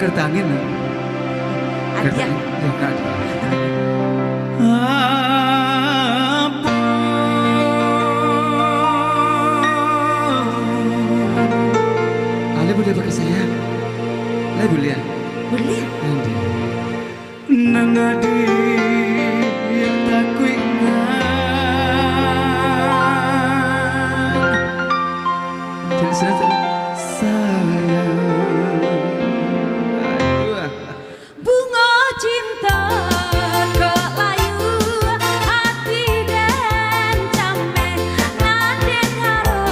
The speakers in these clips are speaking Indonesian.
kereta angin. Adia. Ale boleh pakai saya. Ale boleh. Boleh. Nangadi yang tak kuingat. Jadi sayang. Bunga cinta kelayu hati dan cameh naden karo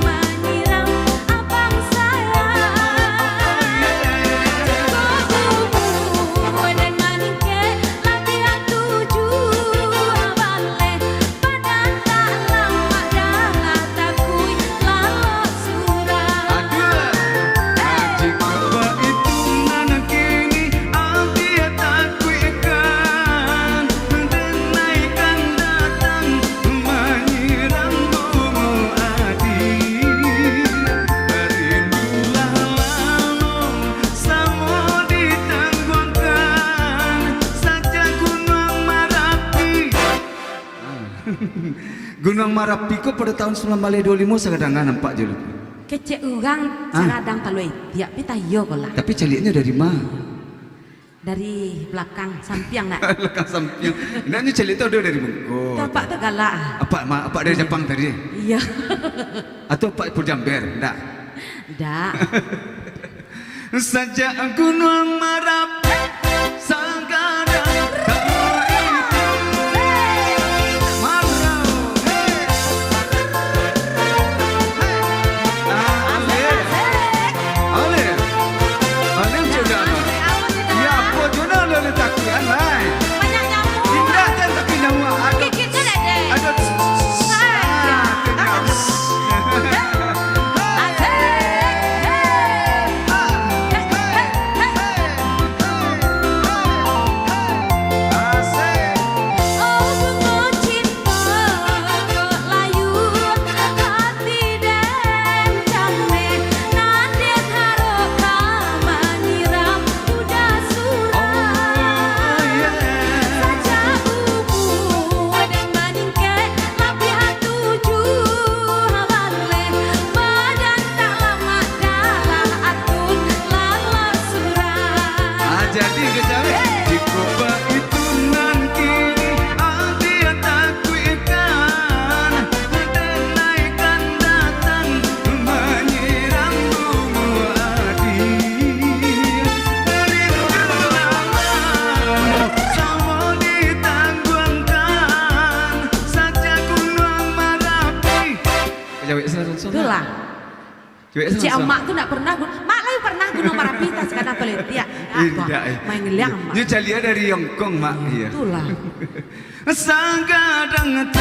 menyiram abang sayang cukup dan maningke lagi tuju balik badan tak lama dah takui lalu surah Gunung Marapi kok pada tahun 1925 kadang-kadang nampak je lu. kecek orang caradang talui tiap pita yo kola. Tapi celiknya dari mana? Dari belakang samping nak. Belakang samping. Ini celik tu dia dari Bengkok. Tapak tu galak. Apa dari Jepang tadi? Iya. Atau Pak Purjamber? Enggak. Dak. Saja Gunung Marapi sekarang itulah. Cik emak tu nak pernah, mak lagi pernah Gunung Marapi tas sekarang tu lihat. Main ngeliang mak. Ini celia dari Hongkong mak. Itulah. Sangka dengan